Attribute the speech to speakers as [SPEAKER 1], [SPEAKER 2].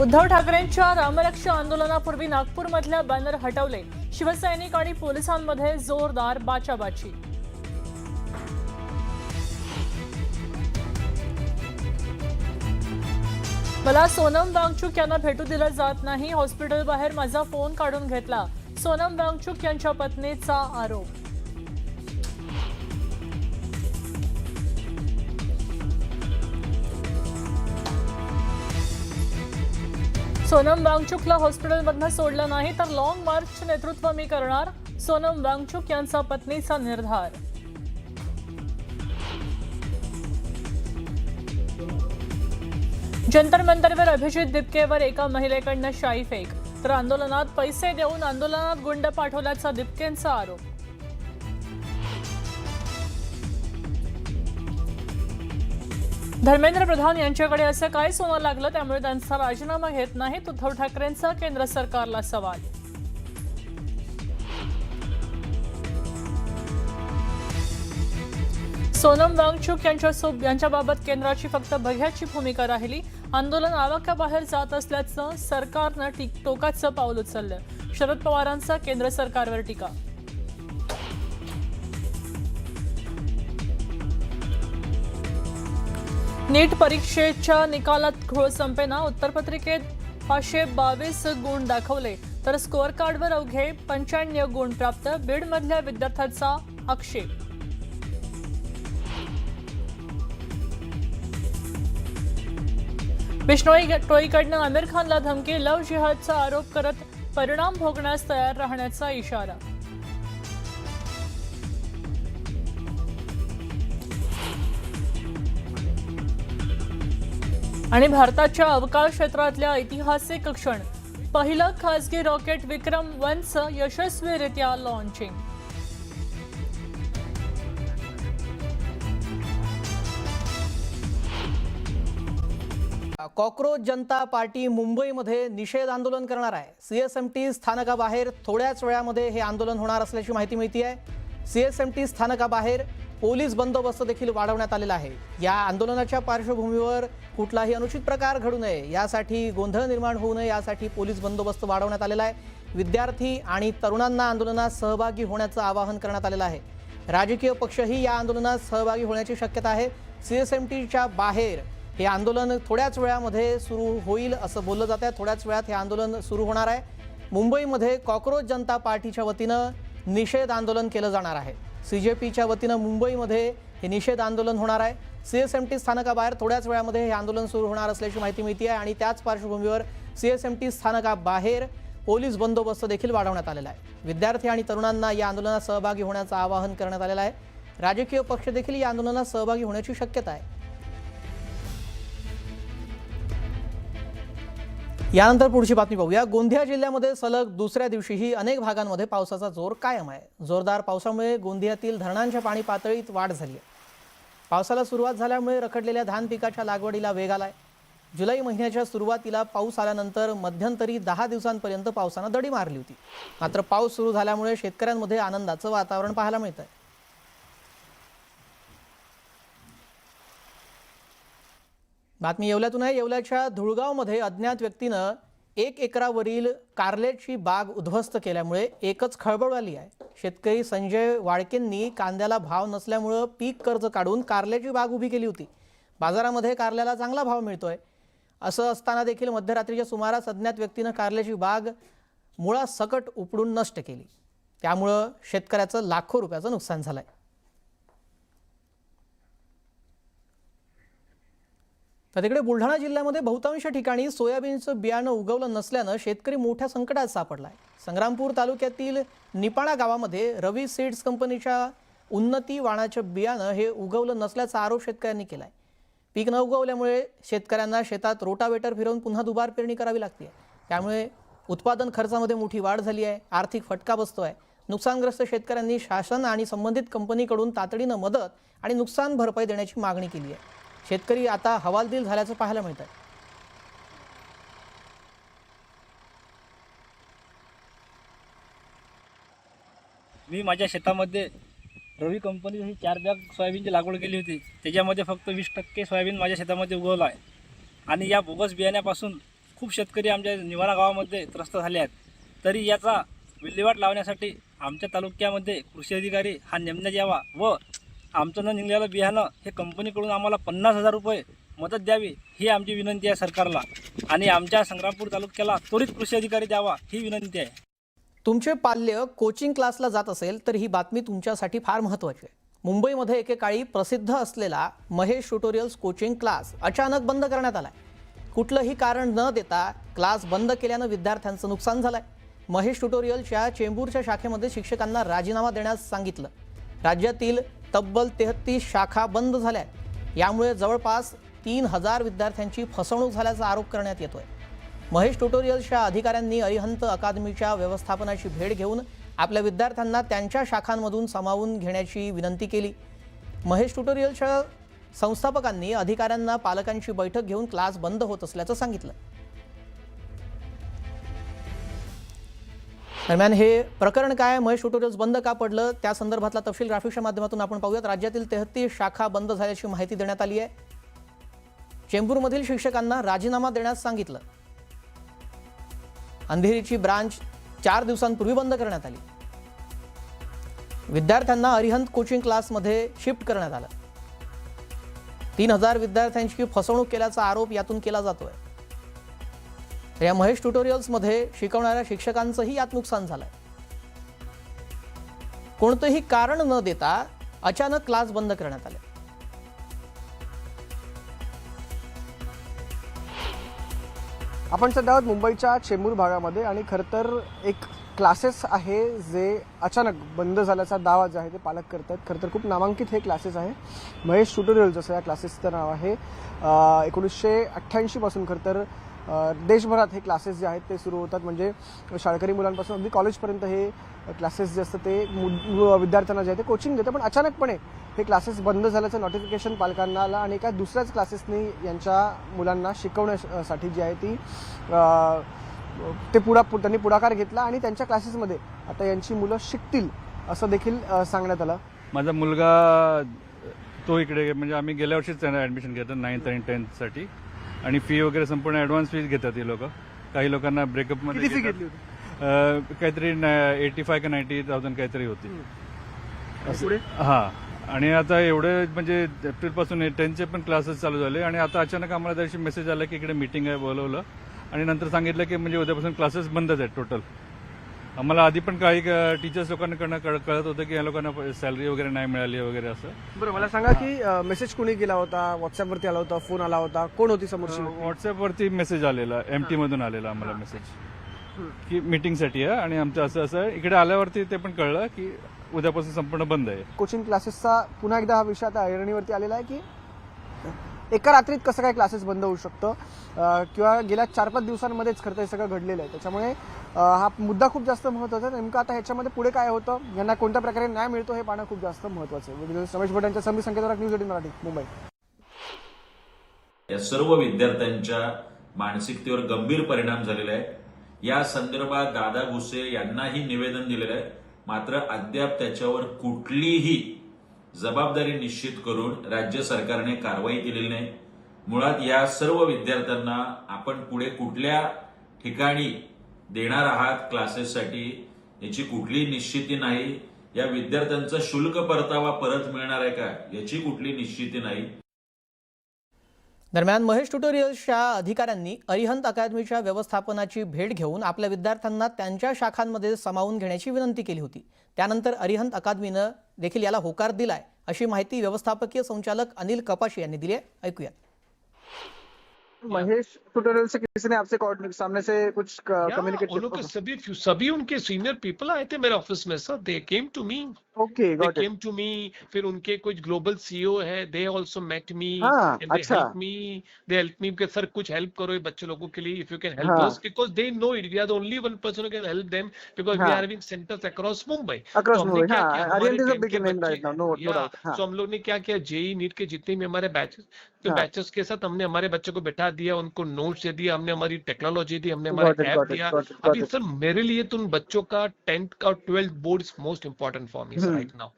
[SPEAKER 1] उद्धव ठाकरेंच्या रामरक्षा आंदोलनापूर्वी नागपूरमधल्या बॅनर हटवले. शिवसैनिक आणि पोलिसांमध्ये जोरदार बाचाबाची. मला सोनम वांगचुक यांना भेटू दिलं जात नाही. हॉस्पिटल बाहेर माझा फोन काढून घेतला. सोनम वांगचुक यांच्या पत्नीचा आरोप. सोनम वांगचुकला हॉस्पिटलमधनं सोडलं नाही तर लॉंग मार्चचे नेतृत्व मी करणार. सोनम वांगचुक यांचा पत्नीचा निर्धार. जंतर मंतरवर अभिजित दिपकेवर एका महिलेकडनं शाई फेक, तर आंदोलनात पैसे देऊन आंदोलनात गुंड पाठवल्याचा दिपकेंचा आरोप. धर्मेंद्र प्रधान यांच्याकडे असं काय सोनं लागलं त्यामुळे त्यांचा राजीनामा घेत नाहीत. उद्धव ठाकरेंचा केंद्र सरकारला सवाल. सोनम वांगचुक यांच्याबाबत केंद्राची फक्त बघ्याची भूमिका राहिली. आंदोलन आवाक्याबाहेर जात असल्याचं सरकारनं टोकाचं पाऊल उचललं. शरद पवारांचा केंद्र सरकारवर टीका. नीट परीक्षेच्या निकालात घोळ संपेना. उत्तरपत्रिकेत 522 गुण दाखवले तर स्कोअर कार्डवर अवघे 95 गुण प्राप्त. बीडमधल्या विद्यार्थ्याचा आक्षेप. बिश्नोई टोळीकडनं आमिर खानला धमकी. लव्ह जिहादचा आरोप करत परिणाम भोगण्यास तयार राहण्याचा इशारा. आणि भारताच्या अवकाश क्षेत्रातल्या ऐतिहासिक क्षण. पहिलं खासगी रॉकेट विक्रम-1चं यशस्वीरित्या लॉन्चिंग.
[SPEAKER 2] कॉकरोच जनता पार्टी मुंबईमध्ये निषेध आंदोलन करणार आहे. सीएसएमटी स्थानकाबाहेर थोड्याच वेळामध्ये हे आंदोलन होणार असल्याची माहिती मिळते आहे. सीएसएमटी स्थानकाबाहेर पोलीस बंदोबस्त देखील वाढवण्यात आलेला आहे. या आंदोलनाच्या पार्श्वभूमीवर कुठलाही अनुचित प्रकार घडू नये यासाठी, गोंधळ निर्माण होऊ नये यासाठी पोलीस बंदोबस्त वाढवण्यात आलेला आहे. विद्यार्थी आणि तरुणांना आंदोलनात सहभागी होण्याचं आवाहन करण्यात आलेलं आहे. राजकीय पक्षही या आंदोलनात सहभागी होण्याची शक्यता आहे. सीएसएमटीच्या बाहेर हे आंदोलन थोड्याच वेळामध्ये सुरू होईल असं बोललं जात आहे. थोड्याच वेळात हे आंदोलन सुरू होणार आहे. मुंबईमध्ये कॉकरोच जनता पार्टीच्या वतीनं निषेध आंदोलन केलं जाणार आहे. सीजेपीच्या वतीनं मुंबईमध्ये हे निषेध आंदोलन होणार आहे. सीएसएमटी स्थानकाबाहेर थोड्याच वेळामध्ये हे आंदोलन सुरू होणार असल्याची माहिती मिळते आहे. आणि त्याच पार्श्वभूमीवर सीएसएमटी स्थानकाबाहेर पोलीस बंदोबस्त देखील वाढवण्यात आलेला आहे. विद्यार्थी आणि तरुणांना या आंदोलनात सहभागी होण्याचं आवाहन करण्यात आलेलं आहे. राजकीय पक्ष देखील या आंदोलनात सहभागी होण्याची शक्यता आहे. यानंतर पुढची बातमी पाहूया. गोंदिया जिल्ह्यामध्ये सलग दुसऱ्या दिवशीही अनेक भागांमध्ये पावसाचा जोर कायम आहे. जोरदार पावसामुळे गोंदियातील धरणांच्या पाणी पातळीत वाढ झाली आहे. पावसाला सुरुवात झाल्यामुळे रखडलेल्या धान पिकाच्या लागवडीला वेग आलाय. जुलै महिन्याच्या सुरुवातीला पाऊस आल्यानंतर मध्यंतरी 10 दिवसांपर्यंत पावसानं दडी मारली होती. मात्र पाऊस सुरू झाल्यामुळे शेतकऱ्यांमध्ये आनंदाचं वातावरण पाहायला मिळत आहे. बातमी येवल्यातून आहे. येवल्याच्या धुळगावमध्ये अज्ञात व्यक्तीनं 1 एकरावरील कारल्याची बाग उद्ध्वस्त केल्यामुळे एकच खळबळ आली आहे. शेतकरी संजय वाळकेंनी कांद्याला भाव नसल्यामुळे पीक कर्ज काढून कारल्याची बाग उभी केली होती. बाजारामध्ये कारल्याला चांगला भाव मिळतोय. असं असताना देखील मध्यरात्रीच्या सुमारास अज्ञात व्यक्तीनं कारल्याची बाग मुळासकट उपडून नष्ट केली. त्यामुळं शेतकऱ्याचं लाखो रुपयाचं नुकसान झालंय. तर तिकडे बुलढाणा जिल्ह्यामध्ये बहुतांश ठिकाणी सोयाबीनचं बियाणं उगवलं नसल्यानं शेतकरी मोठ्या संकटात सापडला आहे. संग्रामपूर तालुक्यातील निपाणा गावामध्ये रवी सीड्स कंपनीच्या उन्नती वाणाचं बियाणं हे उगवलं नसल्याचा आरोप शेतकऱ्यांनी केला आहे. पीक न उगवल्यामुळे शेतकऱ्यांना शेतात रोटावेटर फिरवून पुन्हा दुबार पेरणी करावी लागते. त्यामुळे उत्पादन खर्चामध्ये मोठी वाढ झाली आहे. आर्थिक फटका बसतोय. नुकसानग्रस्त शेतकऱ्यांनी शासन आणि संबंधित कंपनीकडून तातडीनं मदत आणि नुकसान भरपाई देण्याची मागणी केली आहे. शेतकरी आता हवालदिल झाल्याचं पाहायला मिळत आहे.
[SPEAKER 3] मी माझ्या शेतामध्ये रवी कंपनी ही 4 बॅग सोयाबीनची लागवड केली होती. त्याच्यामध्ये फक्त 20% सोयाबीन माझ्या शेतामध्ये उगवलं आहे. आणि या बोगस बियाण्यापासून खूप शेतकरी आमच्या निवारा गावामध्ये त्रस्त झाले आहेत. तरी याचा विल्हेवाट लावण्यासाठी आमच्या तालुक्यामध्ये कृषी अधिकारी हा नेमण्यात यावा व आमचं न निघालेलं बियाणं हे कंपनीकडून आम्हाला 50,000 रुपये मदत द्यावी ही आमची विनंती आहे सरकारला. आणि आमच्या संग्रामपूर तालुक्याला त्वरित कृषी अधिकारी द्यावा ही विनंती आहे.
[SPEAKER 2] तुमचे पाल्य कोचिंग क्लासला जात असेल तर ही बातमी तुमच्यासाठी फार महत्त्वाची आहे. मुंबईमध्ये एकेकाळी प्रसिद्ध असलेला महेश ट्युटोरियल्स कोचिंग क्लास अचानक बंद करण्यात आलाय. कुठलंही कारण न देता क्लास बंद केल्यानं विद्यार्थ्यांचं नुकसान झालंय. महेश ट्युटोरियलच्या चेंबूरच्या शाखेमध्ये शिक्षकांना राजीनामा देण्यास सांगितलं. राज्यातील तब्बल 33 शाखा बंद झाल्या आहेत. यामुळे जवळपास 3,000 विद्यार्थ्यांची फसवणूक झाल्याचा आरोप करण्यात येतोय. महेश ट्युटोरियल्सच्या अधिकाऱ्यांनी अरिहंत अकादमीच्या व्यवस्थापनाची भेट घेऊन आपल्या विद्यार्थ्यांना त्यांच्या शाखांमधून सामावून घेण्याची विनंती केली. महेश ट्युटोरियलच्या संस्थापकांनी अधिकाऱ्यांना पालकांची बैठक घेऊन क्लास बंद होत असल्याचं सांगितलं. दरम्यान हे प्रकरण काय, महेश ट्युटोरियल्स बंद का पडलं, त्या संदर्भातला तपशील ग्राफिक्सच्या माध्यमातून आपण पाहूयात. राज्यातील 33 शाखा बंद झाल्याची माहिती देण्यात आली आहे. चेंबूरमधील शिक्षकांना राजीनामा देण्यास सांगितलं. अंधेरीची ब्रांच 4 दिवसांपूर्वी बंद करण्यात आली. विद्यार्थ्यांना अरिहंत कोचिंग क्लासमध्ये शिफ्ट करण्यात आलं. 3,000 विद्यार्थ्यांची फसवणूक केल्याचा आरोप यातून केला जातोय. या महेश ट्युटोरियल्समध्ये शिकवणाऱ्या शिक्षकांचंही यात नुकसान झालंय. कोणतंही कारण न देता अचानक क्लास बंद करण्यात आले.
[SPEAKER 4] आपण सध्या आहोत मुंबईच्या चेंबूर भागामध्ये आणि खरं तर एक क्लासेस आहे जे अचानक बंद झाल्याचा दावा जे आहे ते पालक करतात. खरं तर खूप नामांकित हे क्लासेस आहे. महेश ट्युटोरियल्स असं या क्लासेसचं नाव आहे. 1988 पासून खरं तर देशभरात हे क्लासेस जे आहेत ते सुरू होतात. म्हणजे शाळकरी मुलांपासून अगदी कॉलेजपर्यंत हे क्लासेस जे असतात ते विद्यार्थ्यांना जे आहे ते कोचिंग देतं. पण अचानकपणे हे क्लासेस बंद झाल्याचं नोटिफिकेशन पालकांना आलं आणि एका दुसऱ्याच क्लासेसनी यांच्या मुलांना शिकवण्यासाठी जी आहे ती त्यांनी पुढाकार घेतला आणि त्यांच्या क्लासेसमध्ये आता यांची मुलं शिकतील असं देखील सांगण्यात आलं.
[SPEAKER 5] माझा मुलगा तो इकडे म्हणजे आम्ही गेल्या वर्षीच त्यांना ॲडमिशन घेतात 9th आणि 10th साठी आणि फी वगैरे संपूर्ण ॲडव्हान्स फीज घेतात हे लोक. काही लोकांना ब्रेकअपमध्ये
[SPEAKER 4] किती फी घेतली होती?
[SPEAKER 5] काहीतरी 85 का 90,000 काहीतरी होती.
[SPEAKER 4] पुढे
[SPEAKER 5] हां. आणि आता एवढे म्हणजे एप्रिलपासून 10th पण क्लासेस चालू झाले आणि आता अचानक आम्हाला त्यादिवशी मेसेज आला की इकडे मीटिंग आहे, बोलवलं आणि नंतर सांगितलं की म्हणजे उद्यापासून क्लासेस बंदच आहेत टोटल. आम्हाला आधी पण काही टीचर्स लोकांकडनं कळत होतं की या लोकांना सॅलरी वगैरे नाही मिळाली वगैरे असं.
[SPEAKER 4] बरं, मला सांगा की मेसेज कोणी केला होता? व्हॉट्सअपवरती आला होता, फोन आला होता, कोण होती समोरची?
[SPEAKER 5] व्हॉट्सअपवरती मेसेज आलेला, MT मधून आलेला आम्हाला मेसेज की मीटिंगसाठी आहे आणि आमचं असं असं. इकडे आल्यावरती ते पण कळलं की उद्यापासून संपूर्ण बंद आहे.
[SPEAKER 4] कोचिंग क्लासेसचा पुन्हा एकदा हा विषय आता ऐरणीवरती आलेला आहे की एका रात्रीत कसं काय क्लासेस बंद होऊ शकतं किंवा गेल्या 4-5 दिवसांमध्येच खरं तर हे सगळं घडलेलं आहे. त्याच्यामुळे हा मुद्दा खूप जास्त महत्त्वाचा आहे. नेमकं आता ह्याच्यामध्ये पुढे काय होतं, यांना कोणत्या प्रकारे न्याय मिळतो हे पाहणं खूप जास्त महत्त्वाचं आहे. रमेश भट यांच्या संधी संकेतवर न्यूज 18 मराठी, मुंबई.
[SPEAKER 6] या सर्व विद्यार्थ्यांच्या मानसिकतेवर गंभीर परिणाम झालेला आहे. या संदर्भात दादा भुसे यांनाही निवेदन दिलेलं आहे. मात्र अद्याप त्याच्यावर कुठलीही जबाबदारी निश्चित करून राज्य सरकारने कारवाई केलेली नाही. मुळात या सर्व विद्यार्थ्यांना आपण पुढे कुठल्या ठिकाणी देणार आहात क्लासेससाठी याची कुठलीही निश्चिती नाही. या विद्यार्थ्यांचा शुल्क परतावा परत मिळणार आहे का याची कुठली निश्चिती नाही.
[SPEAKER 2] दरम्यान महेश ट्युटोरियल्सच्या अधिकाऱ्यांनी अरिहंत अकादमीच्या व्यवस्थापनाची भेट घेऊन आपल्या विद्यार्थ्यांना त्यांच्या शाखांमध्ये सामावून घेण्याची विनंती केली होती. त्यानंतर अरिहंत अकादमीनं देखील याला होकार दिलाय अशी माहिती व्यवस्थापकीय संचालक अनिल कपाशी यांनी दिली आहे. ऐकूया.
[SPEAKER 4] महेश ट्यूटोरियल से किसी ने आपसे सामने से कुछ कम्युनिकेट
[SPEAKER 7] उन लोग के सभी उनके सीनियर पीपल आए थे मेरे ऑफिस में sir. They came to me.
[SPEAKER 4] Okay,
[SPEAKER 7] they came to me. फिर उनके कुछ ग्लोबल सीईओ है, दे आल्सो मेट मी
[SPEAKER 4] हाँ,
[SPEAKER 7] एंड दे
[SPEAKER 4] अच्छा.
[SPEAKER 7] हेल्प मी कि सर कुछ हेल्प करो ये बच्चे लोगों के लिए, इफ यू कैन हेल्प
[SPEAKER 4] हाँ.
[SPEAKER 7] Us, because they know it. We are the only one person who can help them because we
[SPEAKER 4] हाँ.
[SPEAKER 7] Are having centres across Mumbai.
[SPEAKER 4] Across
[SPEAKER 7] तो हमने
[SPEAKER 4] Mumbai,
[SPEAKER 7] क्या
[SPEAKER 4] हाँ,
[SPEAKER 7] किया,
[SPEAKER 4] Arihant is a
[SPEAKER 7] हमारे
[SPEAKER 4] big
[SPEAKER 7] टीम के
[SPEAKER 4] name right now, no
[SPEAKER 7] बच्चे,
[SPEAKER 4] doubt, हाँ.
[SPEAKER 7] तो हम लोग ने क्या किया, जेई नीट के जितने भी हमारे बैचेस के साथ हमने हमारे बच्चे को बैठा दिया, उनको नोट्स दे दिया, हमने हमारी टेक्नोलॉजी दी, हमने हमारा ऐप दिया. अभी सर मेरे लिए तो उन बच्चों का 10th और 12th board is most important for me right now.